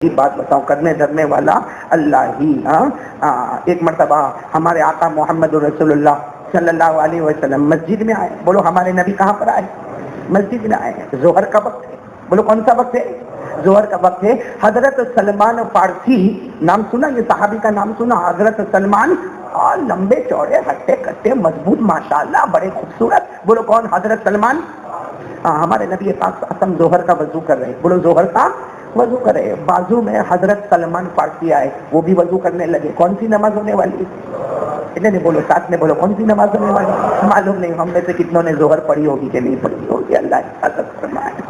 بات بتاؤں، کرنے دھرنے والا اللہ ہی۔ ایک مرتبہ ہمارے آقا محمد رسول اللہ صلی اللہ علیہ وسلم مسجد میں آئے۔ بولو ہمارے نبی کہاں پر آئے؟ مسجد میں آئے۔ ظہر کا وقت ہے۔ بولو کون سا وقت ہے؟ ظہر کا وقت ہے۔ حضرت سلمان فارسی، نام سنا؟ یہ صحابی کا نام سنا؟ حضرت سلمان، لمبے چوڑے ہٹے کٹے مضبوط ماشاءاللہ بڑے خوبصورت۔ بولو کون؟ حضرت سلمان۔ ہمارے نبی پاک اسم ظہر کا وضو کر رہے۔ بولو ظہر کا وضو کرے، بازو میں حضرت سلمان فارسی آئے، وہ بھی وضو کرنے لگے۔ کون سی نماز ہونے والی؟ نہیں بولو، ساتھ میں بولو کون سی نماز ہونے والی؟ معلوم نہیں ہم میں سے کتنوں نے ظہر پڑھی ہوگی کہ نہیں پڑھی ہوگی، اللہ حفاظت فرمائے۔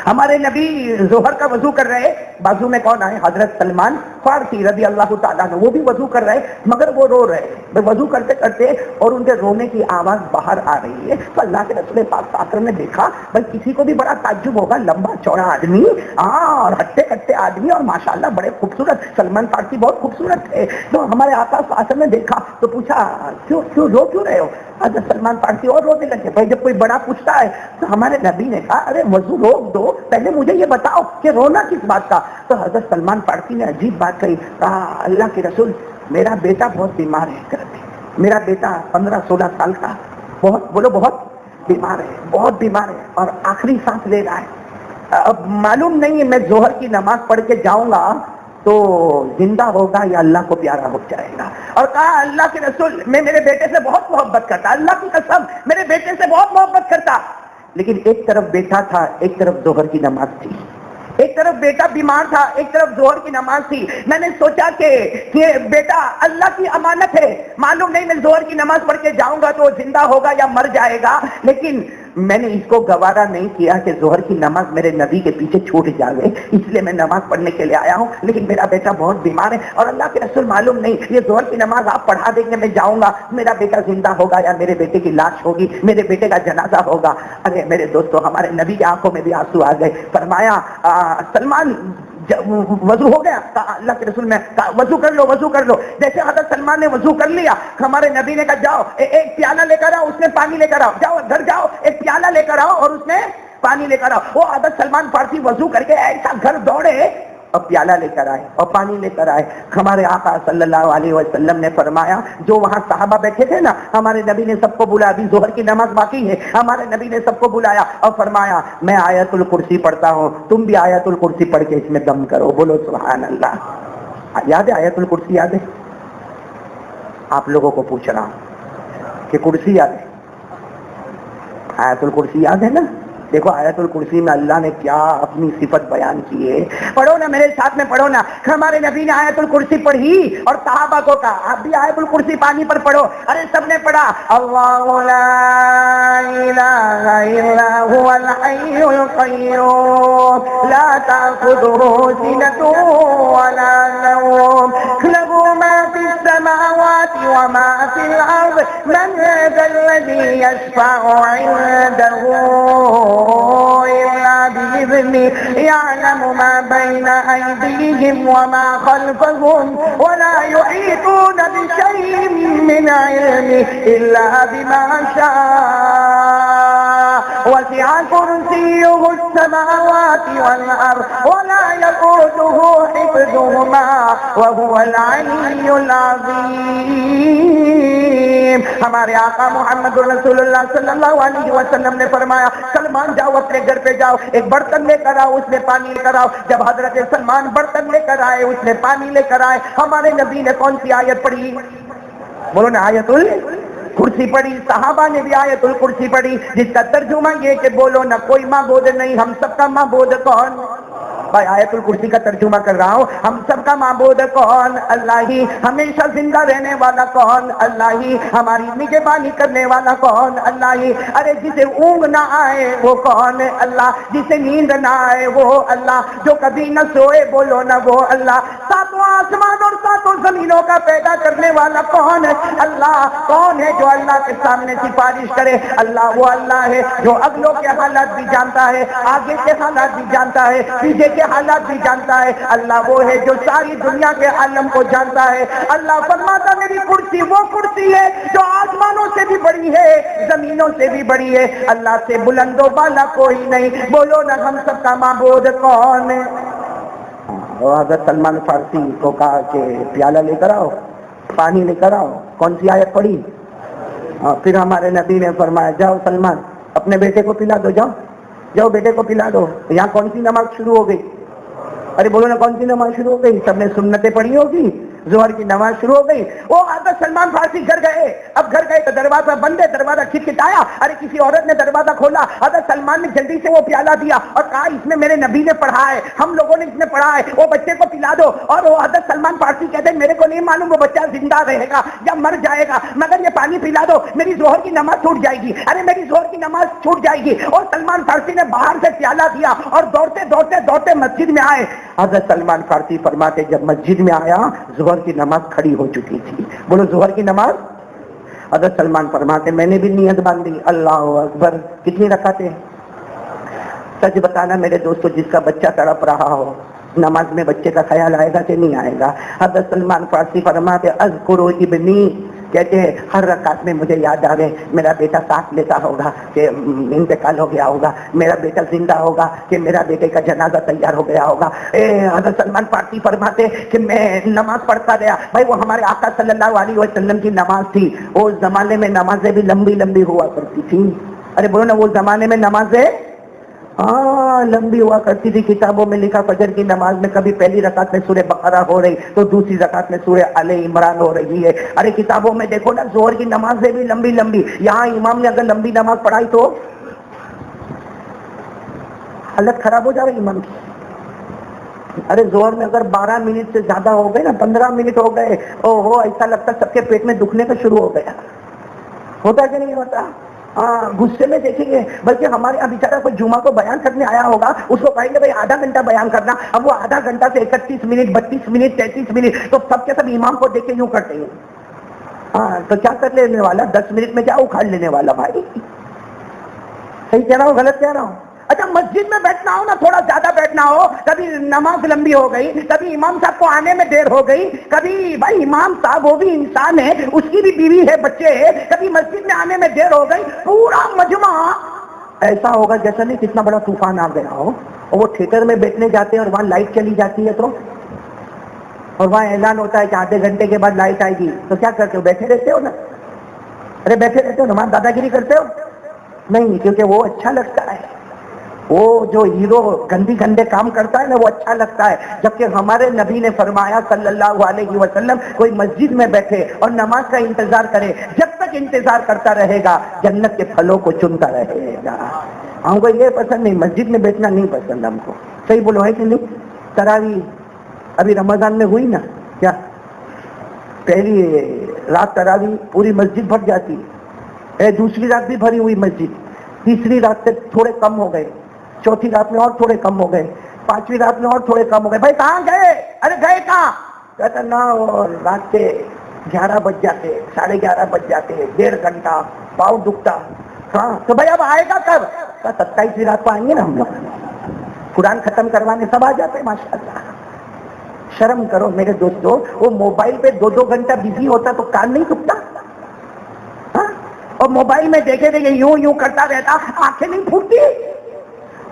ہمارے نبی ظہر کا وضو کر رہے، بازو میں کون آئے؟ حضرت سلمان فارسی رضی اللہ تعالیٰ عنہ، وہ بھی وضو کر رہے مگر وہ رو رہے، وضو کرتے کرتے اور ان کے رونے کی آواز باہر آ رہی ہے۔ تو اللہ کے رسول پاک صلی اللہ علیہ وسلم نے دیکھا، بھائی کسی کو بھی بڑا تعجب ہوگا، لمبا چوڑا آدمی اور ہٹے کٹے آدمی اور ماشاءاللہ بڑے خوبصورت، سلمان فارسی بہت خوبصورت ہے۔ تو ہمارے آقا صلی اللہ علیہ وسلم نے دیکھا تو پوچھا کیوں رو کیوں رہے ہو؟ حضرت سلمان فارسی اور رونے لگے۔ بھائی جب کوئی بڑا پوچھتا ہے تو ہمارے نبی نے کہا ارے وضو روک دو، پہلے مجھے یہ بتاؤ کہ رونا کس بات کا؟ تو حضرت سلمان فارسی نے عجیب بات کہی، کہا اللہ کے رسول میرا بیٹا بہت بیمار ہے، میرا بیٹا 15-16 سال کا بہت، بولو بہت بیمار ہے، بہت بیمار ہے اور آخری سانس لے رہا ہے۔ اب معلوم نہیں ہے میں ظہر کی نماز پڑھ کے جاؤں گا تو زندہ ہوگا یا اللہ کو پیارا ہو جائے گا۔ اور کہا اللہ کے رسول میں میرے بیٹے سے بہت محبت کرتا، اللہ کی قسم میرے بیٹے سے بہت محبت کرتا، لیکن ایک طرف بیٹا تھا، ایک طرف ظہر کی نماز تھی، ایک طرف بیٹا بیمار تھا، ایک طرف ظہر کی نماز تھی۔ میں نے سوچا کہ بیٹا اللہ کی امانت ہے، معلوم نہیں میں ظہر کی نماز پڑھ کے جاؤں گا تو وہ زندہ ہوگا یا مر جائے گا، لیکن میں نے اس کو گوارا نہیں کیا کہ ظہر کی نماز میرے نبی کے پیچھے چھوٹ جائے، اس لیے میں نماز پڑھنے کے لیے آیا ہوں، لیکن میرا بیٹا بہت بیمار ہے اور اللہ کے رسول معلوم نہیں یہ ظہر کی نماز آپ پڑھا دیں گے، میں جاؤں گا میرا بیٹا زندہ ہوگا یا میرے بیٹے کی لاش ہوگی، میرے بیٹے کا جنازہ ہوگا۔ ارے میرے دوستو ہمارے نبی کی آنکھوں میں بھی آنسو آ گئے۔ فرمایا سلمان وضو ہو گیا؟ کہا اللہ کے رسول میں کہا وضو کر لو، وضو کر لو۔ جیسے حضرت سلمان نے وضو کر لیا، ہمارے نبی نے کہا جاؤ ایک پیالہ لے کر آؤ، اس میں پانی لے کر آؤ، جاؤ گھر جاؤ ایک پیالہ لے کر آؤ اور اس میں پانی لے کر آؤ۔ وہ حضرت سلمان فارسی وضو کر کے ایسا گھر دوڑے اور پیالہ لے کر آئے اور پانی لے کر آئے۔ ہمارے آقا صلی اللہ علیہ وسلم نے فرمایا، جو وہاں صحابہ بیٹھے تھے نا، ہمارے نبی نے سب کو بلایا، ابھی ظہر کی نماز باقی ہے، ہمارے نبی نے سب کو بلایا اور فرمایا میں آیت الکرسی پڑھتا ہوں، تم بھی آیت الکرسی پڑھ کے اس میں دم کرو۔ بولو سبحان اللہ۔ یاد ہے آیت الکرسی؟ یاد ہے؟ آپ لوگوں کو پوچھ رہا ہوں کہ کرسی یاد ہے؟ آیت الکرسی یاد ہے نا؟ دیکھو آیت الکرسی میں اللہ نے کیا اپنی صفت بیان کی ہے، پڑھو نا میرے ساتھ میں پڑھو نا۔ ہمارے نبی نے آیت الکرسی پڑھی اور صحابہ کو کہا آپ بھی آیت الکرسی پانی پر پڑھو۔ ارے سب نے پڑھا، اللہ لا الہ الا هو الحی القیوم لا تأخذہ سنۃ ولا نوم لہ ما فی السماوات وما فی الارض من ذا الذی یشفع عنده إلا بإذنه يعلم ما بين أيديهم وما خلفهم ولا يحيطون بشيء من علمه إلا بما شاء وسع كرسيه السماوات والأرض ولا يئوده حفظهما وهو العلي العظيم۔ ہمارے آقا محمد رسول اللہ صلی اللہ علیہ وسلم نے فرمایا سلمان جاؤ اپنے گھر پہ جاؤ، ایک برتن لے کر آؤ، اس میں پانی لے کر آؤ۔ جب حضرت سلمان برتن لے کر آئے، اس میں پانی لے کر آئے، ہمارے نبی نے کون سی آیت پڑھی؟ بولو نا، آیت الکرسی پڑھی۔ صحابہ نے بھی آیت الکرسی پڑھی، جس کا ترجمہ یہ کہ بولو نہ کوئی معبود نہیں، ہم سب کا معبود کون؟ بھائی آیت الکرسی کا ترجمہ کر رہا ہوں، ہم سب کا معبود کون؟ اللہ ہی۔ ہمیشہ زندہ رہنے والا کون؟ اللہ ہی۔ ہماری نگہبانی کرنے والا کون؟ اللہ ہی۔ ارے جسے اونگ نہ آئے وہ کون؟ اللہ۔ جسے نیند نہ آئے وہ اللہ۔ جو کبھی نہ سوئے بولو نہ وہ اللہ۔ ساتوں آسمان اور ساتوں زمینوں کا پیدا کرنے والا کون ہے؟ اللہ۔ کون ہے جو اللہ کے سامنے سفارش کرے؟ اللہ۔ وہ اللہ ہے جو اگلوں کے حالات بھی جانتا ہے، آگے کے حالات بھی جانتا ہے، پیچھے کے حالات بھی جانتا ہے۔ اللہ وہ ہے جو ساری دنیا کے عالم کو جانتا ہے۔ اللہ فرماتا میری کرسی وہ کرسی ہے جو آسمانوں سے بھی بڑی ہے، زمینوں سے بھی بڑی ہے، اللہ سے بلند و بالا کوئی نہیں۔ بولو نا ہم سب کا معبود کون ہے؟ اور حضرت سلمان فارسی کو کہا کہ پیالہ لے کر آؤ، پانی لے کر آؤ. کون سی آیت پڑھی؟ پھر ہمارے نبی نے فرمایا جاؤ سلمان اپنے بیٹے کو پلا دو، جاؤ جاؤ بیٹے کو پلا دو. یہاں کون سی نماز شروع ہو گئی؟ ارے بولو نا کون سی نماز شروع ہو گئی؟ سب نے سنتیں پڑھی ہوگی، ظہر کی نماز شروع ہو گئی. وہ حضرت سلمان فارسی گھر گئے. اب گھر گئے تو دروازہ بند ہے، دروازہ کھٹکھٹایا. ارے کسی عورت نے دروازہ کھولا. حضرت سلمان نے جلدی سے وہ پیالہ دیا اور کہا اس میں میرے نبی نے پڑھا ہے، ہم لوگوں نے اس میں پڑھا ہے، وہ بچے کو پلا دو. اور وہ حضرت سلمان فارسی کہتے ہیں میرے کو نہیں معلوم وہ بچہ زندہ رہے گا یا مر جائے گا، مگر یہ پانی پلا دو، میری ظہر کی نماز چھوٹ جائے گی. ارے میری ظہر کی نماز چھوٹ جائے گی. اور سلمان فارسی نے باہر سے پیالہ دیا اور دوڑتے دوڑتے دوڑتے مسجد میں آئے. حضرت سلمان فارسی فرماتے جب مسجد میں آیا ظہر کی نماز کھڑی ہو چکی تھی. بولو ظہر کی نماز. حضرت سلمان فرماتے میں نے بھی نیت باندھی، اللہ اکبر. کتنی رکعتیں؟ سچ بتانا میرے دوستو، جس کا بچہ تڑپ رہا ہو نماز میں بچے کا خیال آئے گا کہ نہیں آئے گا؟ حضرت سلمان فارسی فرماتے اذکر ابنی، کہتے ہیں ہر رکعت میں مجھے یاد آوے میرا بیٹا ساتھ لیتا ہوگا کہ انتقال ہو گیا ہوگا، میرا بیٹا زندہ ہوگا کہ میرا بیٹے کا جنازہ تیار ہو گیا ہوگا. حضرت سلمان فارسی فرماتے کہ میں نماز پڑھتا گیا. بھائی وہ ہمارے آقا صلی اللہ علیہ وسلم کی نماز تھی. اس زمانے میں نمازیں بھی لمبی لمبی ہوا کرتی تھی. ارے بولو نا وہ زمانے میں نمازیں لمبی ہوا کرتی تھی. کتابوں میں لکھا فجر کی نماز میں کبھی پہلی رکعت میں سورہ بقرہ ہو رہی تو دوسری رکعت میں سورہ آل عمران ہو رہی ہے. ارے کتابوں میں دیکھو نا ظہر کی نمازیں بھی لمبی لمبی. یہاں امام نے اگر لمبی نماز پڑھائی تو حالت خراب ہو جائے امام کی. ارے ظہر میں اگر 12 منٹ سے زیادہ ہو گئے نا، 15 منٹ ہو گئے، او ہو ایسا لگتا سب کے پیٹ میں دکھنے کا شروع ہو گیا. ہوتا کہ نہیں ہوتا؟ غصے میں دیکھیں گے. بلکہ ہمارے یہاں بیچارہ کوئی جمعہ کو بیان کرنے آیا ہوگا، اس کو کہیں گے بھائی آدھا گھنٹہ بیان کرنا. اب وہ آدھا گھنٹہ سے 31 منٹ 32 منٹ 33 منٹ تو سب کے سب امام کو دیکھ کے یوں کرتے ہیں. تو کیا کر لینے والا 10 منٹ میں کیا اکھاڑ لینے والا بھائی؟ صحیح کہہ رہا ہوں غلط کہہ رہا ہوں؟ اچھا مسجد میں بیٹھنا ہو نا، تھوڑا زیادہ بیٹھنا ہو، کبھی نماز لمبی ہو گئی، کبھی امام صاحب کو آنے میں دیر ہو گئی، کبھی بھائی امام صاحب وہ بھی انسان ہے، اس کی بھی بیوی ہے بچے ہے، کبھی مسجد میں آنے میں دیر ہو گئی. پورا مجمع ایسا ہوگا جیسا نہیں کتنا بڑا طوفان آ گیا ہو. اور وہ تھیٹر میں بیٹھنے جاتے ہیں اور وہاں لائٹ چلی جاتی ہے تو، اور وہاں اعلان ہوتا ہے کہ آدھے گھنٹے کے بعد لائٹ آئے گی، تو کیا کرتے ہو؟ بیٹھے رہتے ہو نا. ارے بیٹھے رہتے ہو نا، وہاں دادا گیری کرتے ہو نہیں، کیونکہ وہ اچھا لگتا ہے. وہ جو ہیرو گندے کام کرتا ہے نا وہ اچھا لگتا ہے. جبکہ ہمارے نبی نے فرمایا صلی اللہ علیہ وسلم کوئی مسجد میں بیٹھے اور نماز کا انتظار کرے، جب تک انتظار کرتا رہے گا جنت کے پھلوں کو چنتا رہے گا. ہم کو یہ پسند نہیں، مسجد میں بیٹھنا نہیں پسند ہم کو. صحیح بولو ہے کہ نہیں؟ تراویح ابھی رمضان میں ہوئی نا، کیا پہلی رات تراویح پوری مسجد بھر جاتی ہے، دوسری رات بھی بھری ہوئی مسجد، تیسری رات سے تھوڑے کم ہو گئے، چوتھی رات میں اور تھوڑے کم ہو گئے، پانچویں رات میں اور تھوڑے کم ہو گئے. بھائی کہاں گئے؟ ارے گئے کہاں؟ کہتا نا اور رات کے 11 بج جاتے، 11:30 بج جاتے، 1.5 گھنٹہ پاؤں دکھتا. ہاں تو بھائی اب آئے گا کب؟ 27ویں رات کو آئیں گے نا ہم لوگ، قرآن ختم کروانے سب آ جاتے ہیں ماشاءاللہ. شرم کرو میرے دوستو، وہ موبائل پہ 2 گھنٹہ بزی ہوتا تو کان نہیں دکھتا؟ اور موبائل میں دیکھے دیکھے یوں کرتا رہتا، آنکھیں نہیں پھوٹتی؟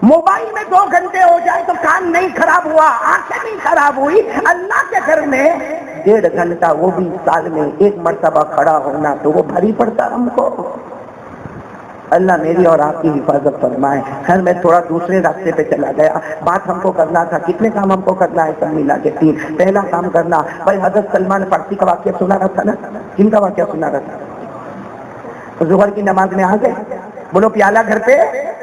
موبائل میں 2 گھنٹے ہو جائے تو کان نہیں خراب ہوا، آنکھیں نہیں خراب ہوئی؟ اللہ کے گھر میں 1.5 گھنٹہ، وہ بھی سال میں 1 مرتبہ کھڑا ہونا تو وہ بھاری پڑتا ہم کو. اللہ میری اور آپ کی حفاظت فرمائے. خیر میں تھوڑا دوسرے راستے پہ چلا گیا. بات ہم کو کرنا تھا، کتنے کام ہم کو کرنا ہے سب ملا کے 3. پہلا کام کرنا بھائی حضرت سلمان فارسی کا واقعہ سنا رہا تھا نا. کن کا واقعہ سنا رہا تھا؟ ظہر کی نماز میں آ گئے، بولو پیالہ گھر پہ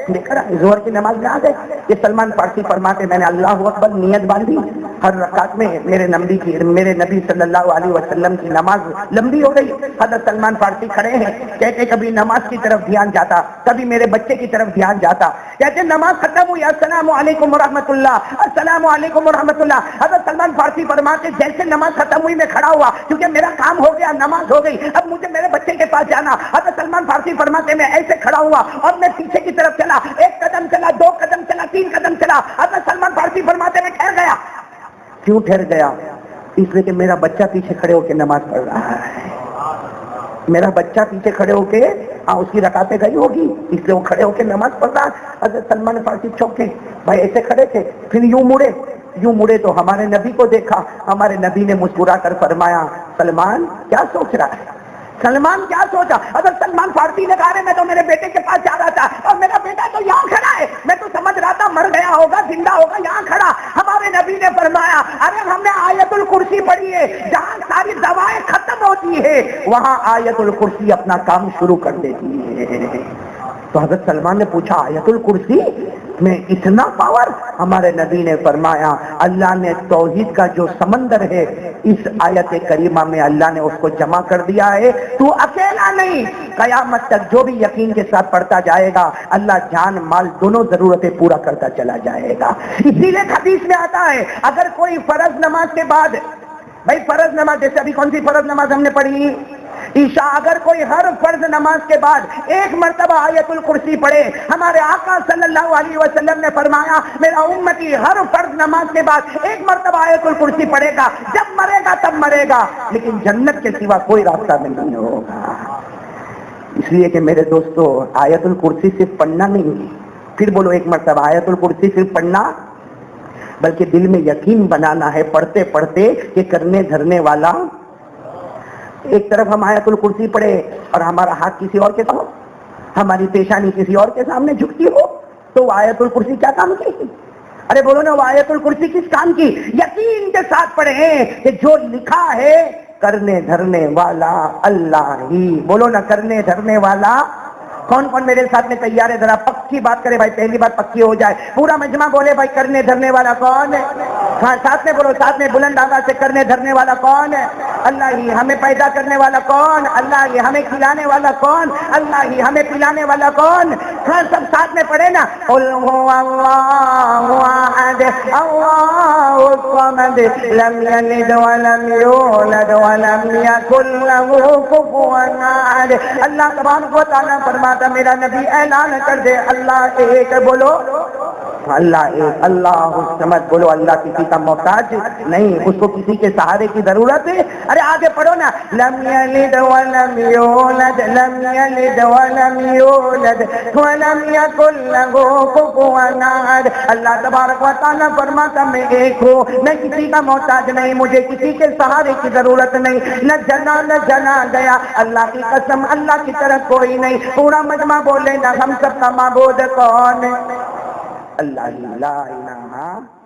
لے کر آئے، ظہر کی نماز میں آ گئے. یہ سلمان فارسی فرماتے میں نے اللہ اکبر نیت باندھی، ہر رکعت میں میرے نبی صلی اللہ علیہ وسلم کی نماز لمبی ہو گئی. حضرت سلمان فارسی کھڑے ہیں، کہتے کبھی نماز کی طرف دھیان جاتا، کبھی میرے بچے کی طرف دھیان جاتا. کہتے نماز ختم ہوئی، السلام علیکم ورحمۃ اللہ، السلام علیکم ورحمۃ اللہ. حضرت سلمان فارسی فرماتے جیسے نماز ختم ہوئی میں کھڑا ہوا، کیونکہ میرا کام ہو گیا، نماز ہو گئی، اب مجھے میرے بچے کے پاس جانا. حضرت سلمان فارسی فرماتے میں ایسے کھڑا ہوا اور میں پیچھے کی طرف چلا، 1 قدم چلا، 2 قدم چلا، 3 قدم چلا. حضرت سلمان فارسی فرماتے میں ٹھہر گیا. کیوں ٹھہر گیا؟ اس لیے کہ میرا بچہ پیچھے کھڑے ہو کے نماز پڑھ رہا ہے. میرا بچہ پیچھے کھڑے ہو کے اس کی رکعتیں گئی ہوگی، اس لیے وہ کھڑے ہو کے نماز پڑھ رہا. حضرت سلمان فارسی چوکے، بھائی ایسے کھڑے تھے، پھر یوں مڑے یوں مڑے تو ہمارے نبی کو دیکھا، ہمارے نبی نے مسکرا کر فرمایا سلمان کیا سوچ رہا ہے؟ سلمان کیا سوچا؟ اگر سلمان فارسی لگا رہے میں تو میرے بیٹے کے پاس جا رہا تھا اور میرا بیٹا تو یہاں کھڑا ہے، میں تو سمجھ رہا تھا مر گیا ہوگا زندہ ہوگا یہاں کھڑا۔ ہمارے نبی نے فرمایا ارے ہم نے آیت الکرسی پڑھی ہے، جہاں ساری دوائیں ختم ہوتی ہے وہاں آیت الکرسی اپنا کام شروع کر دیتی ہے۔ تو حضرت سلمان نے پوچھا آیت الکرسی میں اتنا پاور؟ ہمارے نبی نے فرمایا اللہ نے توحید کا جو سمندر ہے اس آیت کریمہ میں اللہ نے اس کو جمع کر دیا ہے، تو اکیلا نہیں، قیامت تک جو بھی یقین کے ساتھ پڑھتا جائے گا اللہ جان مال دونوں ضرورتیں پورا کرتا چلا جائے گا۔ اسی لیے حدیث میں آتا ہے اگر کوئی فرض نماز کے بعد، بھائی فرض نماز جیسے ابھی کون سی فرض نماز ہم نے پڑھی؟ عشاء، اگر کوئی ہر فرض نماز کے بعد ایک مرتبہ آیت الکرسی پڑھے، ہمارے آقا صلی اللہ علیہ وسلم نے فرمایا میرا امتی ہر فرض نماز کے بعد ایک مرتبہ آیت الکرسی پڑھے گا، جب مرے گا تب مرے گا، لیکن جنت کے سوا کوئی راستہ نہیں ہوگا۔ اس لیے کہ میرے دوستو آیت الکرسی صرف پڑھنا نہیں ہے، پھر بولو ایک مرتبہ آیت الکرسی صرف پڑھنا، بلکہ دل میں یقین بنانا ہے پڑھتے پڑھتے کہ کرنے دھرنے والا۔ ایک طرف ہم آیت الکرسی پڑھے اور ہمارا ہاتھ کسی اور کے سامنے، ہماری پیشانی کسی اور کے سامنے جھکتی ہو تو وہ آیت الکرسی کیا کام کی؟ ارے بولو نا وہ آیت الکرسی کس کام کی؟ یقین کے ساتھ پڑھیں کہ جو لکھا ہے کرنے دھرنے والا اللہ ہی، بولو نا کرنے دھرنے والا۔ کون کون میرے ساتھ میں تیار ہے؟ ذرا پکی بات کرے بھائی، پہلی بات پکی ہو جائے، پورا مجمع بولے بھائی کرنے دھرنے والا کون ہے؟ ہاں ساتھ میں بولو، ساتھ میں بلند آواز سے کرنے دھرنے والا کون ہے؟ اللہ ہی۔ ہمیں پیدا کرنے والا کون؟ اللہ ہی۔ ہمیں کھلانے والا کون؟ اللہ ہی۔ ہمیں پلانے والا کون؟ ہاں سب ساتھ میں پڑھے نا، قل هو اللہ احد اللہ الصمد لم یلد ولم یولد ولم یکن له کفوا احد۔ اللہ تبارک و تعالیٰ فرماتا میرا نبی اعلان کر دے اللہ ایک، بولو اللہ ایک، اللہ الصمد، بولو اللہ کسی کا محتاج نہیں، اس کو کسی کے سہارے کی ضرورت ہے۔ ارے آگے پڑھو نا، لم یلد ولم یولد لم یلد ولم یولد ولم یکن له کفوا احد۔ اللہ تبارک و تعالیٰ فرماتا میں ایک ہوں، میں کسی کا محتاج نہیں، مجھے کسی کے سہارے کی ضرورت نہیں، نہ جنا نہ جنا گیا، اللہ کی قسم اللہ کی طرح کوئی نہیں۔ پورا مجمع بولے نا ہم سب کا معبود کون ہے؟ اللہ لا الہ